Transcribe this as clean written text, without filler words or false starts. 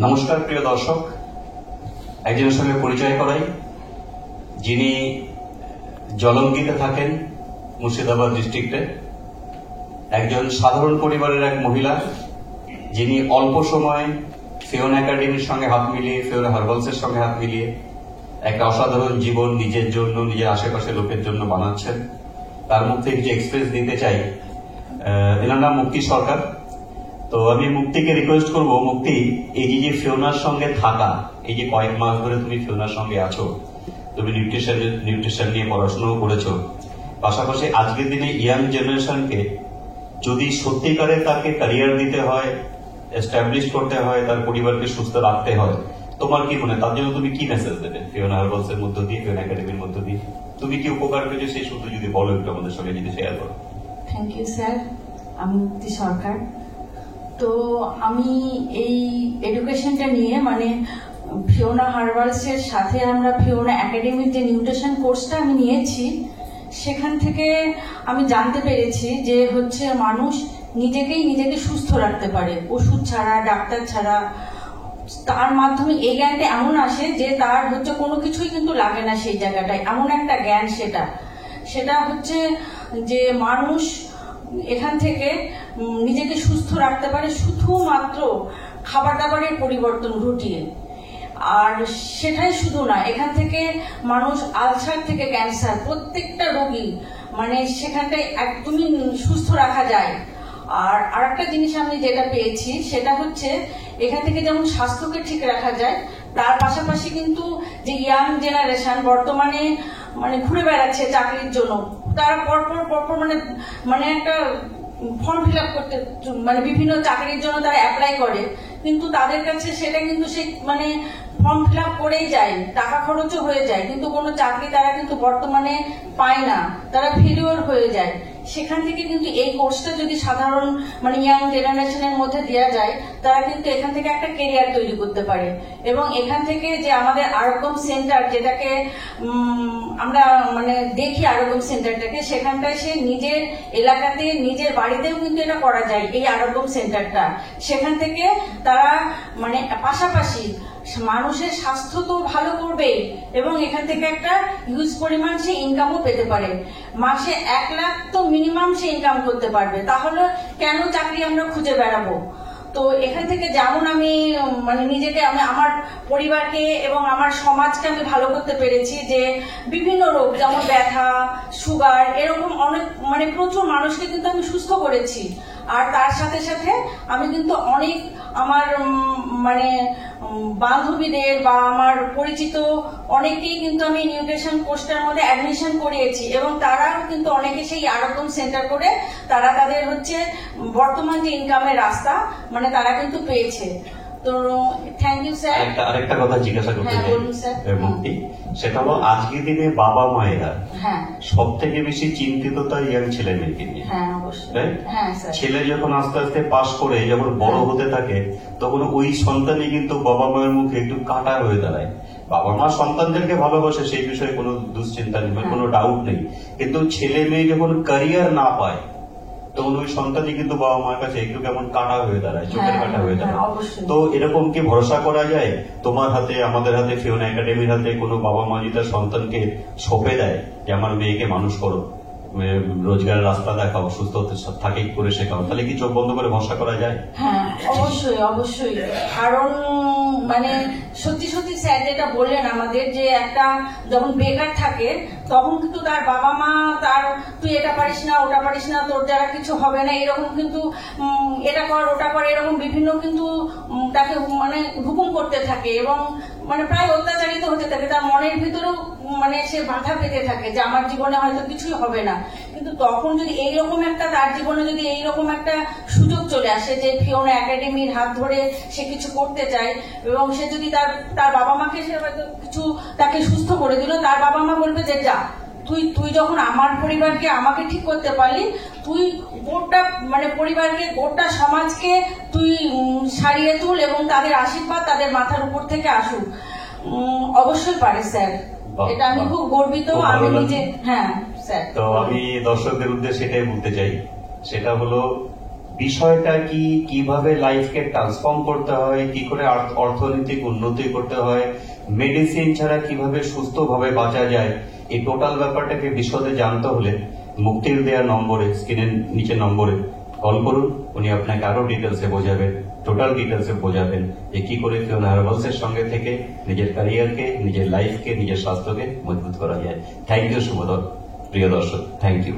নমস্কার প্রিয় দর্শক, একজনের সঙ্গে পরিচয় করাই, যিনি জলঙ্গিতে থাকেন, মুর্শিদাবাদ ডিস্ট্রিক্টে, একজন সাধারণ পরিবারের এক মহিলা, যিনি অল্প সময়ে ফিওনা একাডেমির সঙ্গে হাত মিলিয়ে, ফিওনা হার্বালসের সঙ্গে হাত মিলিয়ে একটা অসাধারণ জীবন নিজের জন্য, নিজের আশেপাশের লোকের জন্য বানাচ্ছেন। তার মুখ থেকে কিছু এক্সপ্রেস দিতে চাই। এনার নাম মুক্তি সরকার। তো আমি মুক্তিকে রিকোয়েস্ট করব, মুক্তি, এই যে ফিওনার সঙ্গে থাকা, এই যে কয়েক মাস ধরে তুমি ফিওনার সঙ্গে আছো, তুমি নিউট্রিশন নিয়ে পড়াশোনাও করেছো, পাশাপাশি আজকের দিনে ইয়াং জেনারেশনকে যদি সত্যিকারে তাকে ক্যারিয়ার দিতে হয়, এস্টাবলিশ করতে হয়, তার পরিবারকে সুস্থ রাখতে হয়, তোমার কি মনে হয় তার জন্য তুমি কি মেসেজ দেবে? ফিওনা হার্বালসের মধ্য দিয়ে, ফিওনা একাডেমির মধ্য দিয়ে তুমি কি উপকার পেয়েছো, সেই শুধু যদি বলো, একটু আমাদের সঙ্গে যদি শেয়ার করো। Thank you sir. আমি মুক্তি সরকার। তো আমি এই এডুকেশনটা নিয়ে, মানে ফিওনা হার্বালসের সাথে আমরা ফিওনা একাডেমির যে নিউট্রিশন কোর্সটা আমি নিয়েছি, সেখান থেকে আমি জানতে পেরেছি যে হচ্ছে মানুষ নিজেকে সুস্থ রাখতে পারে ওষুধ ছাড়া, ডাক্তার ছাড়া। তার মাধ্যমে এই জ্ঞানটা এমন আসে যে তার হচ্ছে কোনো কিছুই কিন্তু লাগে না সেই জায়গাটায়, এমন একটা জ্ঞান সেটা হচ্ছে যে মানুষ এখান থেকে নিজেকে সুস্থ রাখতে পারে শুধুমাত্র খাবার দাবারের পরিবর্তন ঘটিয়ে। আর সেটাই শুধু না, এখান থেকে মানুষ আলসার থেকে ক্যান্সার, প্রত্যেকটা রোগী মানে সেখানটায় একদমই সুস্থ রাখা যায়। আর আরেকটা জিনিস আমি যেটা পেয়েছি সেটা হচ্ছে এখান থেকে যেমন স্বাস্থ্যকে ঠিক রাখা যায়, তার পাশাপাশি কিন্তু যে ইয়াং জেনারেশন বর্তমানে মানে ঘুরে বেড়াচ্ছে চাকরির জন্য, তারা পরপর মানে একটা ফর্ম ফিল আপ করতে, মানে বিভিন্ন চাকরির জন্য তারা অ্যাপ্লাই করে, কিন্তু তাদের কাছে সেটা কিন্তু সেই মানে ফর্ম ফিল আপ করেই যায়, টাকা খরচও হয়ে যায়, কিন্তু কোনো চাকরি তারা কিন্তু বর্তমানে পায় না, তারা ফেলিওর হয়ে যায়। সেখান থেকে কিন্তু এই কোর্সটা যদি সাধারণ মানে ইয়াং জেনারেশনের মধ্যে দেওয়া যায়, তারা কিন্তু এখান থেকে একটা কেরিয়ার তৈরি করতে পারে। এবং এখান থেকে যে আমাদের আরোগ্য সেন্টার, যেটাকে আমরা মানে দেখি আরোগ্য সেন্টারটাকে, সেখানটায় সে নিজের এলাকাতে, নিজের বাড়িতেও কিন্তু এটা করা যায়, এই আরোগ্য সেন্টারটা। সেখান থেকে তারা মানে পাশাপাশি মানুষের স্বাস্থ্য তো ভালো করবে এবং এখান থেকে একটা হিউজ পরিমাণ সে ইনকামও পেতে পারে। মাসে 1 লাখ তো মিনিমাম সে ইনকাম করতে পারবে। তাহলে কেন চাকরি আমরা খুঁজে বেড়াবো? তো এখান থেকে যেমন আমি মানে নিজেকে, আমি আমার পরিবারকে এবং আমার সমাজকে আমি ভালো করতে পেরেছি, যে বিভিন্ন রোগ যেমন ব্যথা, সুগার, এরকম অনেক মানে প্রচুর মানুষকে কিন্তু আমি সুস্থ করেছি। আর তার সাথে সাথে আমি কিন্তু অনেক আমার মানে বান্ধবীদের বা আমার পরিচিত অনেকেই কিন্তু আমি নিউট্রিশন কোর্সটার মধ্যে অ্যাডমিশন করিয়েছি, এবং তারাও কিন্তু অনেকে সেই আরোগ্য সেন্টার করে তারা তাদের হচ্ছে বর্তমান যে ইনকামের রাস্তা মানে তারা কিন্তু পেয়েছে। তো থ্যাংক ইউ স্যার। আরেকটা কথা জিজ্ঞাসা করতে চাই মুক্তি, সেটা হলো আজকের দিনে বাবা মায়েরা সব থেকে বেশি চিন্তিত তার ইয়াং ছেলে মেয়েকে নিয়ে। ছেলে যখন আস্তে আস্তে পাশ করে যখন বড় হতে থাকে, তখন ওই সন্তানই কিন্তু বাবা মায়ের মুখে একটু কাটা হয়ে দাঁড়ায়। বাবা মা সন্তানদেরকে ভালোবাসে, সেই বিষয়ে কোনো দুশ্চিন্তা নেই, কোনো ডাউট নেই, কিন্তু ছেলে মেয়ে যখন ক্যারিয়ার না পায়, তখন ওই সন্তানই কিন্তু বাবা মার কাছে একটু কেমন কাটা হয়ে দাঁড়ায়, চোখের কাটা হয়ে দাঁড়ায়। তো এরকম কি ভরসা করা যায় তোমার হাতে, আমাদের হাতে, ফিওনা একাডেমির হাতে, কোনো বাবা মা যদি তার সন্তানকে সঁপে দেয় যে আমার মেয়েকে মানুষ করো, রোজগারের রাস্তা দেখাও, সুস্থ থাকে করে শেখাও, তাহলে কি চোখ বন্ধ করে ভরসা করা যায়? হ্যাঁ, অবশ্যই অবশ্যই। কারণ মানে সত্যি স্যার যেটা বললেন আমাদের, যে একটা যখন বেকার থাকে তখন কিন্তু তার বাবা মা তার তুই এটা পারিস না, ওটা পারিস না, তোর দ্বারা কিছু হবে না, এরকম কিন্তু এটা কর ওটা কর, এরকম বিভিন্ন কিন্তু তাকে মানে হুকুম করতে থাকে এবং মানে প্রায় অত্যাচারিত হতে থাকে। তার মনের ভিতরেও মানে সে বাধা পেতে থাকে যে আমার জীবনে হয়তো কিছুই হবে না। কিন্তু তখন যদি এইরকম একটা, তার জীবনে যদি এইরকম একটা সুযোগ চলে আসে যে ফিওনা একাডেমির হাত ধরে সে কিছু করতে চায়, এবং সে যদি তার বাবা মাকে সে হয়তো কিছু তাকে সুস্থ করে দিল, তার বাবা মা বলবে যে যা তুই যখন আমার পরিবারকে আমাকে ঠিক করতে পারলি, তুই গোটা মানে পরিবারকে, গোটা সমাজকে তুই সারিয়ে তুল এবং তাদের আশীর্বাদ তাদের মাথার উপর থেকে আসুক। অবশ্যই পারে স্যার, এটা আমি খুব গর্বিত আমি নিজে। হ্যাঁ স্যার। তো আমি দর্শকদের উদ্দেশ্যে সেটাই বলতে চাই, সেটা হলো বিষয়টা কি, কিভাবে লাইফকে ট্রান্সফর্ম করতে হয়, কি করে অর্থনৈতিক উন্নতি করতে হয়, মেডিসিন ছাড়া কিভাবে সুস্থভাবে বাঁচা যায়, এই টোটাল ব্যাপারটাকে বিশদে জানতে হলে মুক্তির দেওয়া নম্বরে, স্ক্রিনের নিচে নম্বরে কল করুন। উনি আপনাকে আরো ডিটেলসে বোঝাবেন, টোটাল ডিটেলসে বোঝাবেন যে কি করে ফিওনা হার্বালস এর সঙ্গে থেকে নিজের ক্যারিয়ারকে, নিজের লাইফকে, নিজের স্বাস্থ্যকে মজবুত করা যায়। থ্যাংক ইউ শুভদত্ত, প্রিয় দর্শক, থ্যাংক ইউ।